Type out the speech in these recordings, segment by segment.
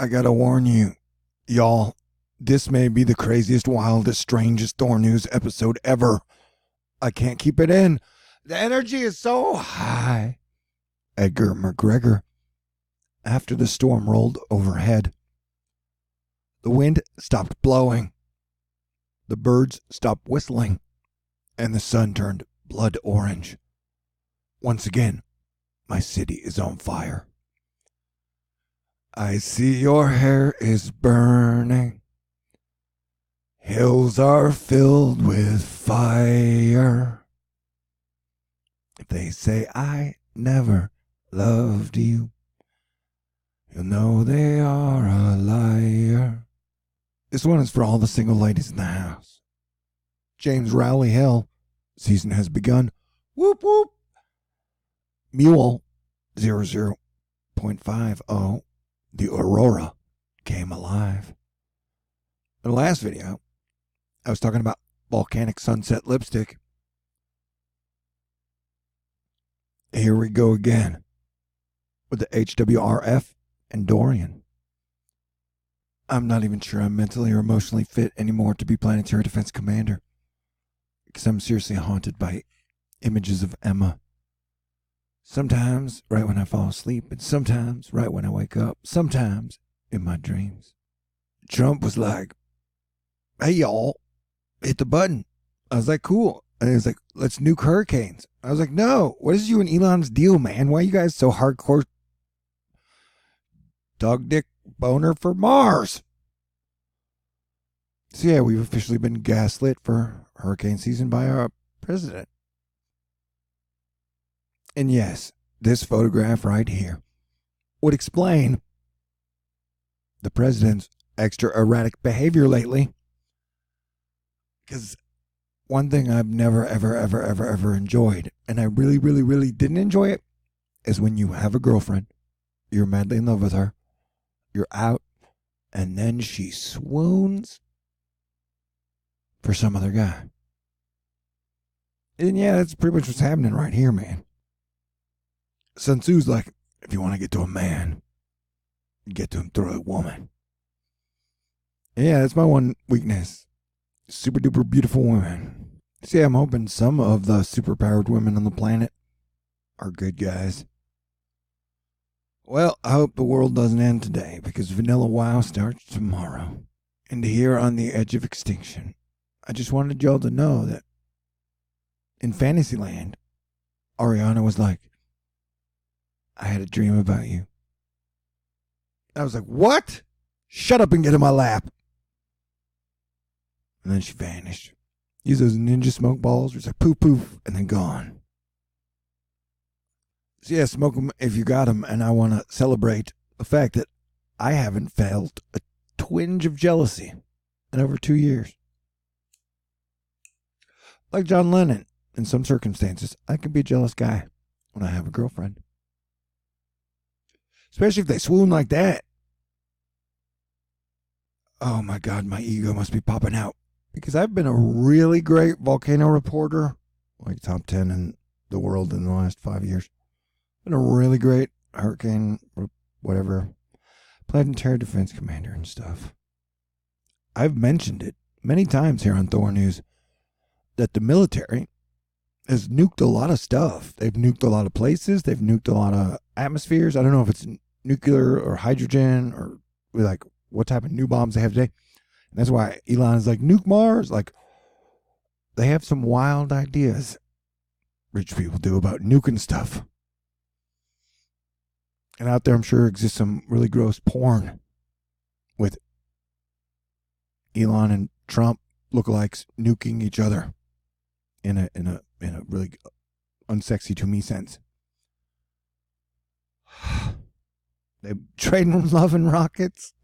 I gotta warn you, y'all, this may be the craziest, wildest, strangest THORnews episode ever. I can't keep it in. The energy is so high. Edgar McGregor. After the storm rolled overhead, the wind stopped blowing, the birds stopped whistling, and the sun turned blood orange. Once again, my city is on fire. I see your hair is burning. Hills are filled with fire. If they say I never loved you, you'll know they are a liar. This one is for all the single ladies in the house. James Rowley Hill, season has begun. Whoop whoop. Mule 00.50. The Aurora came alive. In the last video, I was talking about volcanic sunset lipstick. Here we go again with the HWRF and Dorian. I'm not even sure I'm mentally or emotionally fit anymore to be Planetary Defense Commander, because I'm seriously haunted by images of Emma. Sometimes right when I fall asleep, and sometimes right when I wake up, sometimes in my dreams. Trump was like, hey y'all, hit the button. I was like, cool. And he was like, let's nuke hurricanes. I was like, no, what is you and Elon's deal, man? Why are you guys so hardcore dog dick boner for Mars? So yeah, we've officially been gaslit for hurricane season by our president. And yes, this photograph right here would explain the president's extra erratic behavior lately. Because one thing I've never, ever enjoyed, and I really didn't enjoy it, is when you have a girlfriend, you're madly in love with her, you're out, and then she swoons for some other guy. And yeah, that's pretty much what's happening right here, man. Sun Tzu's like, if you want to get to a man, you get to him through a woman. Yeah, that's my one weakness. Super duper beautiful women. See, I'm hoping some of the superpowered women on the planet are good guys. Well, I hope the world doesn't end today, because Vanilla WoW starts tomorrow. And here on the edge of extinction, I just wanted y'all to know that in Fantasyland, Ariana was like, I had a dream about you. I was like, what? Shut up and get in my lap. And then she vanished. Use those ninja smoke balls. It's like poof, poof, and then gone. So yeah, smoke them if you got them. And I want to celebrate the fact that I haven't felt a twinge of jealousy in over 2 years. Like John Lennon, in some circumstances, I can be a jealous guy when I have a girlfriend. Especially if they swoon like that. Oh my God, my ego must be popping out. Because I've been a really great volcano reporter, like top 10 in the world in the last 5 years. Been a really great hurricane, whatever, Planetary Defense Commander and stuff. I've mentioned it many times here on THORnews that the military has nuked a lot of stuff. They've nuked a lot of places. They've nuked a lot of atmospheres. I don't know if it's nuclear or hydrogen or like what type of new bombs they have today. And that's why Elon is like, nuke Mars. Like, they have some wild ideas, rich people do, about nuking stuff. And out there, I'm sure exists some really gross porn with Elon and Trump lookalikes nuking each other in a really unsexy to me sense. They trading love and rockets.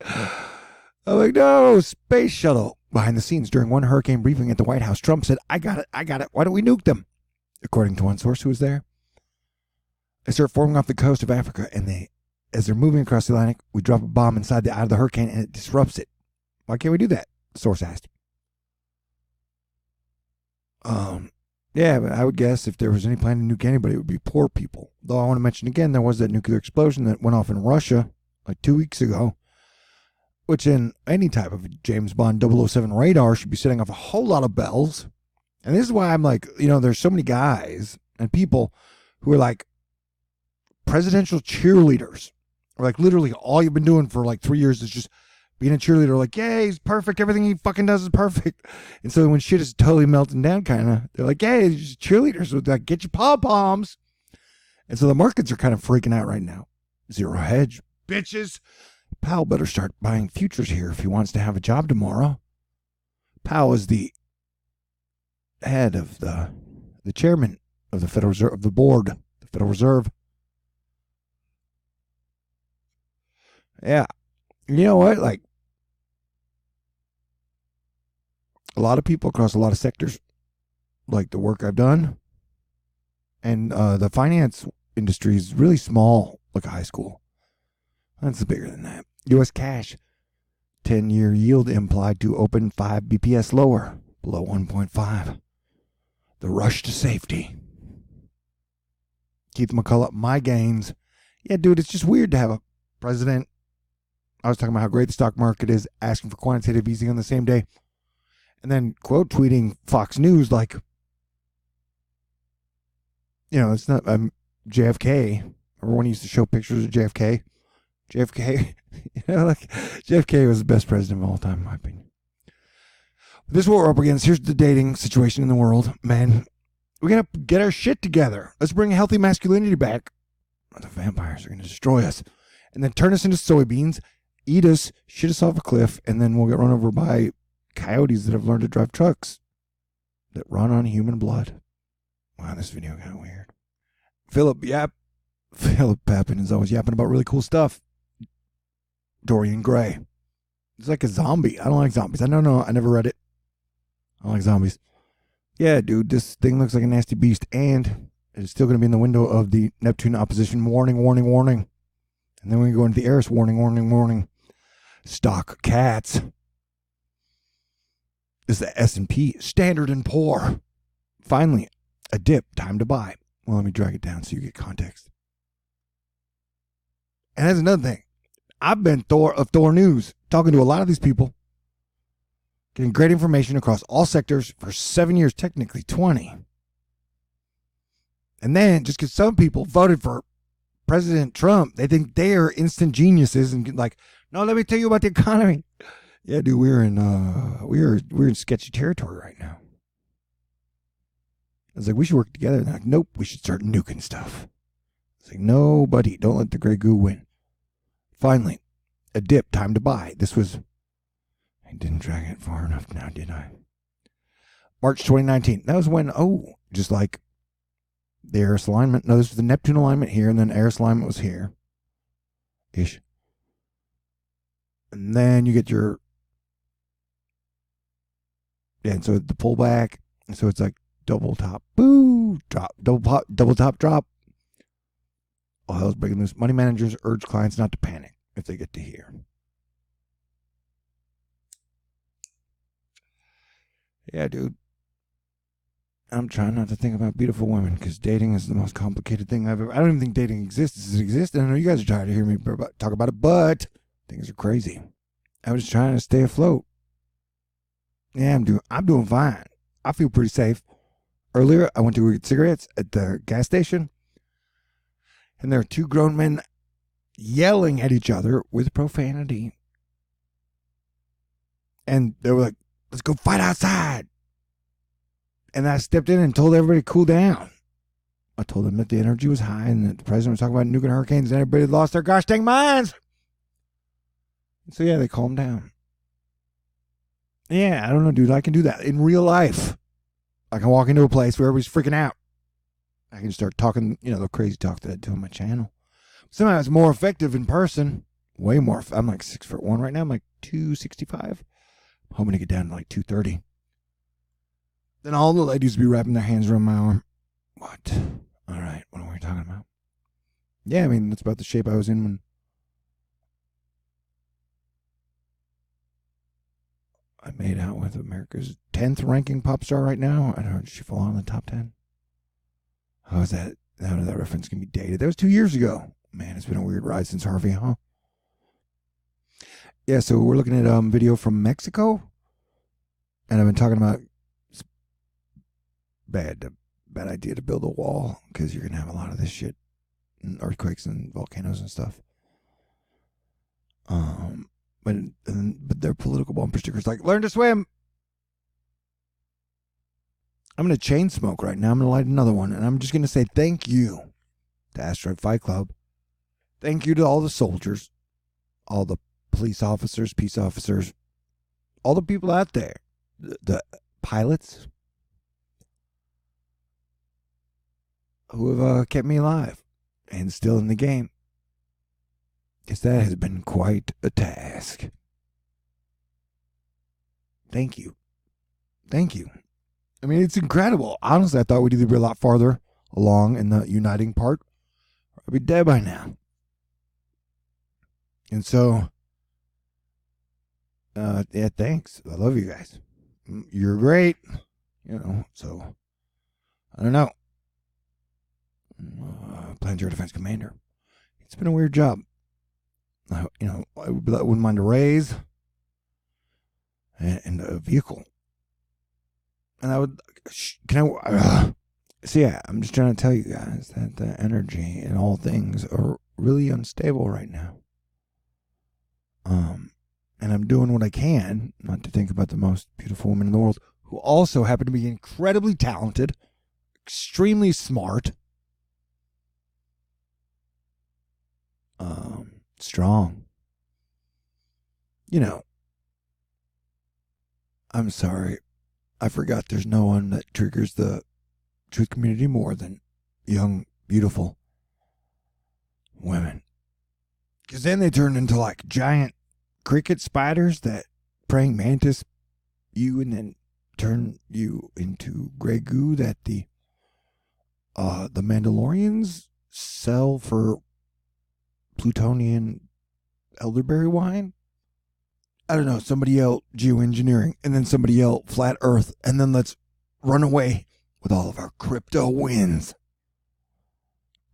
I'm like, no, space shuttle. Behind the scenes during one hurricane briefing at the White House, Trump said, I got it. Why don't we nuke them? According to one source who was there, they start forming off the coast of Africa, and as they're moving across the Atlantic, we drop a bomb inside the eye of the hurricane, and it disrupts it. Why can't we do that? The source asked. Yeah, but I would guess if there was any plan to nuke anybody, it would be poor people. Though I want to mention again, there was that nuclear explosion that went off in Russia like 2 weeks ago. which in any type of James Bond 007 radar should be setting off a whole lot of bells. And this is why I'm like, there's so many guys and people who are like presidential cheerleaders. Or like literally all you've been doing for like 3 years is just being a cheerleader. Like, yeah, he's perfect. Everything he fucking does is perfect. And so when shit is totally melting down, kind of, they're like, yeah, he's just cheerleaders with like, get your pom-poms. And so the markets are kind of freaking out right now. Zero hedge, bitches. Powell better start buying futures here if he wants to have a job tomorrow. Powell is the head of the chairman of the Federal Reserve, of the board, the Federal Reserve. Yeah. You know what? Like, a lot of people across a lot of sectors like the work I've done. And the finance industry is really small, like a high school. That's bigger than that. U.S. cash, 10-year yield implied to open 5 BPS lower, below 1.5. The rush to safety. Keith McCullough, my gains. Yeah, dude, it's just weird to have a president. I was talking about how great the stock market is, asking for quantitative easing on the same day. And then quote tweeting Fox News like, it's not JFK. Remember when he used to show pictures of JFK? JFK, JFK was the best president of all time, in my opinion. This is what we're up against. Here's the dating situation in the world. Man, we got to get our shit together. Let's bring healthy masculinity back. The vampires are going to destroy us. And then turn us into soybeans, eat us, shit us off a cliff, and then we'll get run over by coyotes that have learned to drive trucks that run on human blood. Wow, this video got weird. Philip Papin is always yapping about really cool stuff. Dorian Gray. It's like a zombie. I don't like zombies. I don't know. I never read it. I don't like zombies. Yeah, dude, this thing looks like a nasty beast, and it's still going to be in the window of the Neptune opposition. Warning, warning, warning. And then we go into the Eris. Warning, warning, warning. Stock cats. This is the S&P. Standard and Poor. Finally, a dip. Time to buy. Well, let me drag it down so you get context. And that's another thing. I've been of THORnews, talking to a lot of these people, getting great information across all sectors for 7 years, technically 20. And then, just because some people voted for President Trump, they think they are instant geniuses and like, no, let me tell you about the economy. Yeah, dude, we're in sketchy territory right now. I was like, we should work together. And they're like, nope, we should start nuking stuff. It's like, nobody, don't let the gray goo win. Finally, a dip, time to buy. I didn't drag it far enough now, did I? March 2019. That was when, just like the Eris alignment. No, this was the Neptune alignment here, and then Eris alignment was here. Ish. And then you get your, and so the pullback, and so it's like double top, boo, drop, double top drop. All hell's breaking loose. Money managers urge clients not to panic if they get to here. Yeah, dude. I'm trying not to think about beautiful women because dating is the most complicated thing I've ever. I don't even think dating exists. Does it exist? I know you guys are tired of hearing me talk about it, but things are crazy. I was trying to stay afloat. Yeah, I'm doing fine. I feel pretty safe. Earlier, I went to get cigarettes at the gas station. And there are 2 grown men yelling at each other with profanity. And they were like, let's go fight outside. And I stepped in and told everybody to cool down. I told them that the energy was high and that the president was talking about nuking hurricanes and everybody had lost their gosh dang minds. And so, yeah, they calmed down. Yeah, I don't know, dude. I can do that in real life. I can walk into a place where everybody's freaking out. I can start talking, the crazy talk that I do on my channel. Somehow it's more effective in person. Way more. I'm like 6'1" right now. I'm like 265. I'm hoping to get down to like 230. Then all the ladies will be wrapping their hands around my arm. What? All right. What are we talking about? Yeah, I mean, that's about the shape I was in when I made out with America's 10th ranking pop star right now. I don't know. Did she fall in the top 10? How is that? How did that reference can be dated? That was 2 years ago. Man, it's been a weird ride since Harvey, huh? Yeah, so we're looking at video from Mexico, and I've been talking about it's bad idea to build a wall because you're gonna have a lot of this shit, and earthquakes and volcanoes and stuff. But their political bumper stickers like "Learn to swim." I'm gonna chain smoke right now. I'm gonna light another one, and I'm just gonna say thank you to Asteroid Fight Club. Thank you to all the soldiers, all the police officers, peace officers, all the people out there, the pilots who have kept me alive and still in the game. Because that has been quite a task. Thank you. Thank you. I mean, it's incredible. Honestly, I thought we'd either be a lot farther along in the uniting part or I'd be dead by now. And so, yeah, thanks. I love you guys. You're great. So, I don't know. Plans your defense commander. It's been a weird job. I wouldn't mind a raise and a vehicle. And I would, so yeah, I'm just trying to tell you guys that the energy in all things are really unstable right now. And I'm doing what I can not to think about the most beautiful woman in the world, who also happen to be incredibly talented, extremely smart, strong. I'm sorry. I forgot there's no one that triggers the truth community more than young, beautiful women. Because then they turn into like giant cricket spiders that praying mantis you and then turn you into gray goo that the Mandalorians sell for plutonian elderberry wine. I don't know, somebody yell geoengineering, and then somebody yell flat earth, and then let's run away with all of our crypto wins.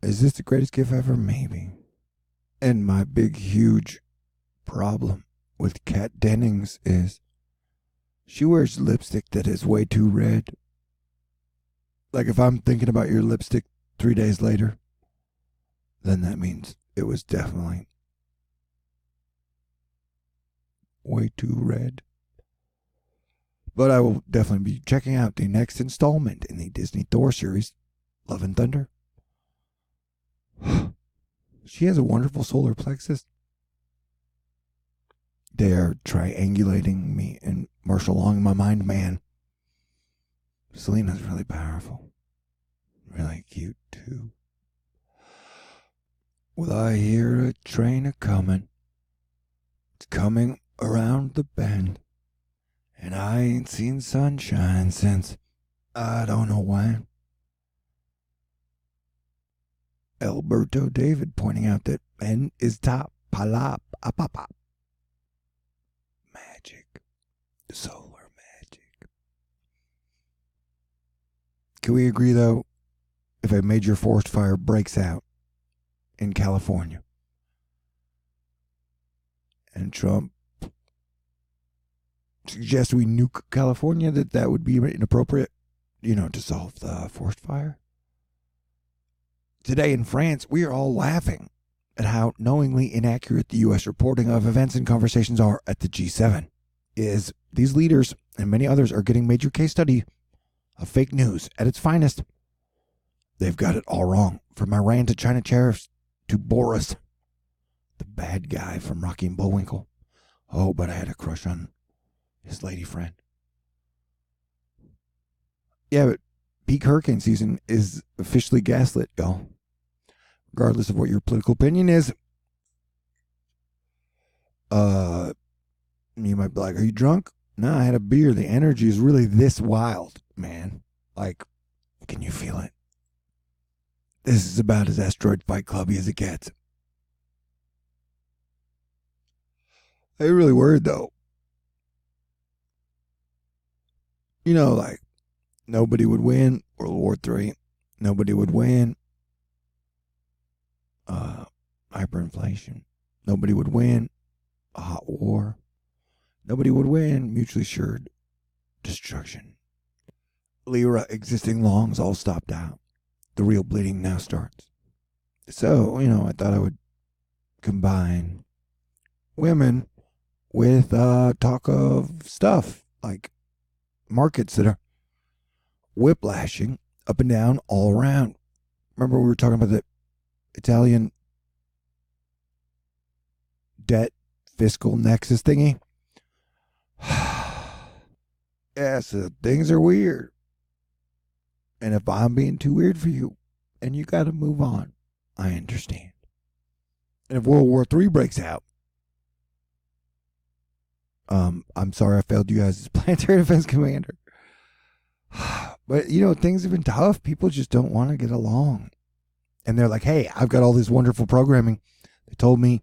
Is this the greatest gift ever? Maybe. And my big, huge problem with Kat Dennings is she wears lipstick that is way too red. Like if I'm thinking about your lipstick 3 days later, then that means it was definitely way too red. But I will definitely be checking out the next installment in the Disney Thor series, Love and Thunder. She has a wonderful solar plexus. They are triangulating me and Marshall Long in my mind, man. Selena's really powerful. Really cute, too. Well, I hear a train a-comin'. It's coming around the bend. And I ain't seen sunshine since I don't know when. Alberto David pointing out that N is top. Palap, apapa. Magic. Solar magic. Can we agree, though, if a major forest fire breaks out in California and Trump suggests we nuke California, that would be inappropriate, to solve the forest fire? Today in France, we are all laughing at how knowingly inaccurate the U.S. reporting of events and conversations are at the G7. These leaders and many others are getting major case study of fake news at its finest. They've got it all wrong, from Iran to China tariffs to Boris, the bad guy from Rocky and Bullwinkle. Oh, but I had a crush on his lady friend. Yeah, but peak hurricane season is officially gaslit, y'all. Regardless of what your political opinion is. You might be like, are you drunk? No, I had a beer. The energy is really this wild, man. Like, can you feel it? This is about as Asteroid Fight Clubby as it gets. I'm really worried, though. Like, nobody would win World War III. Nobody would win hyperinflation. Nobody would win a hot war. Nobody would win. Mutually assured destruction. Lyra existing longs all stopped out. The real bleeding now starts. So, I thought I would combine women with talk of stuff like markets that are whiplashing up and down all around. Remember we were talking about the Italian debt fiscal nexus thingy? Yeah, so things are weird. And if I'm being too weird for you and you got to move on, I understand. And if World War III breaks out, I'm sorry I failed you guys as planetary defense commander. But, things have been tough. People just don't want to get along. And they're like, hey, I've got all this wonderful programming. They told me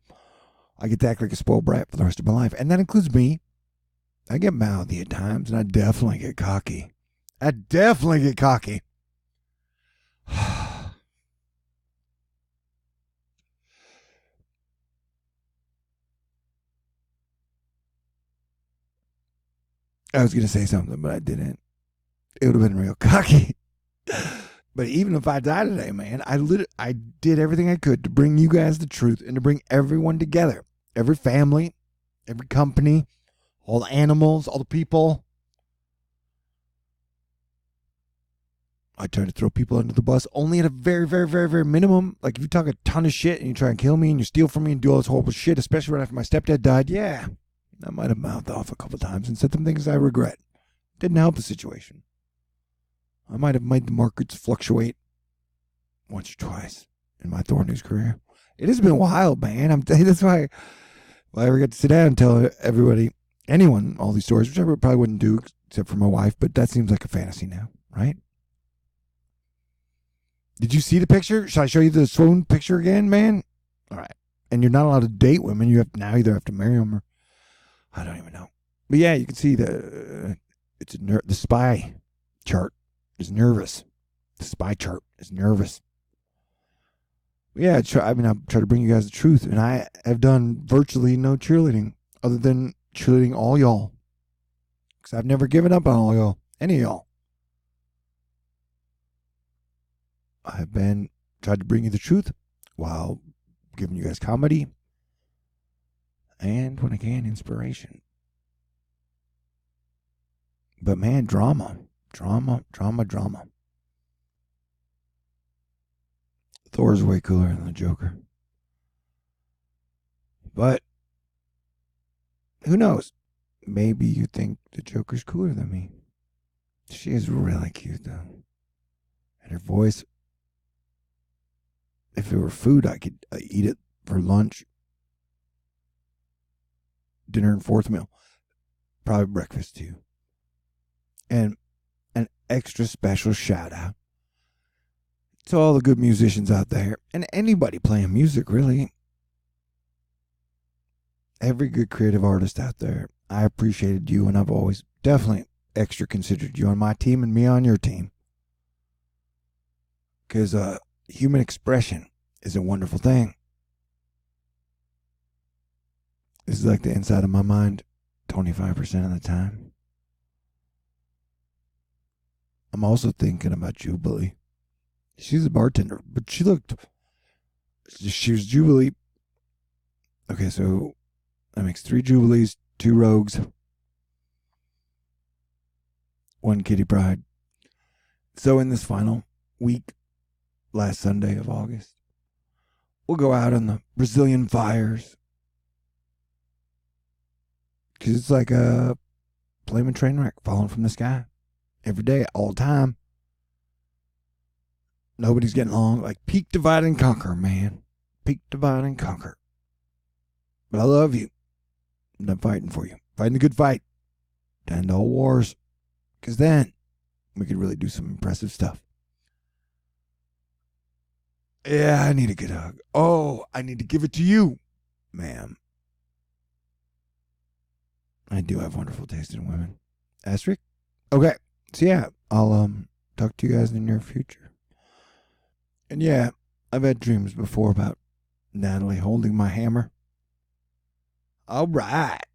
I get to act like a spoiled brat for the rest of my life. And that includes me. I get mouthy at times, and I definitely get cocky. I was going to say something, but I didn't. It would have been real cocky. But even if I die today, man, I did everything I could to bring you guys the truth and to bring everyone together. Every family, every company, all the animals, all the people. I try to throw people under the bus only at a very, very, very, very minimum. Like if you talk a ton of shit and you try and kill me and you steal from me and do all this horrible shit, especially right after my stepdad died, yeah, I might have mouthed off a couple times and said some things I regret. Didn't help the situation. I might have made the markets fluctuate once or twice in my THORnews career. It has been wild, man. That's why I ever get to sit down and tell everybody, anyone, all these stories, which I probably wouldn't do except for my wife, but that seems like a fantasy now, right? Did you see the picture? Should I show you the swoon picture again, man? All right. And you're not allowed to date women. You either have to marry them or I don't even know. But yeah, you can see the spy chart is nervous. The spy chart is nervous. But yeah, I'm trying to bring you guys the truth, and I have done virtually no cheerleading other than cheerleading all y'all. Because I've never given up on all y'all, any of y'all. I've tried to bring you the truth while giving you guys comedy and, when I can, inspiration. But man, drama. Thor's way cooler than the Joker. But who knows? Maybe you think the Joker's cooler than me. She is really cute, though. And her voice, if it were food, I could eat it for lunch, dinner, and fourth meal. Probably breakfast, too. And an extra special shout out to all the good musicians out there and anybody playing music, really. Every good creative artist out there. I appreciated you, and I've always definitely extra considered you on my team and me on your team. Because human expression is a wonderful thing. This is like the inside of my mind 25% of the time. I'm also thinking about Jubilee. She's a bartender, but she was Jubilee. Okay, so that makes 3 Jubilees, 2 Rogues, 1 Kitty Pride. So in this final week, last Sunday of August, we'll go out on the Brazilian fires. Because it's like a flaming train wreck falling from the sky. Every day, all the time. Nobody's getting along. Like peak divide and conquer, man. Peak divide and conquer. But I love you. And I'm fighting for you. Fighting the good fight. To end all wars. Because then we could really do some impressive stuff. Yeah, I need a good hug. Oh, I need to give it to you, ma'am. I do have wonderful taste in women. Asterisk? Okay. So yeah, I'll talk to you guys in the near future. And yeah, I've had dreams before about Natalie holding my hammer. All right.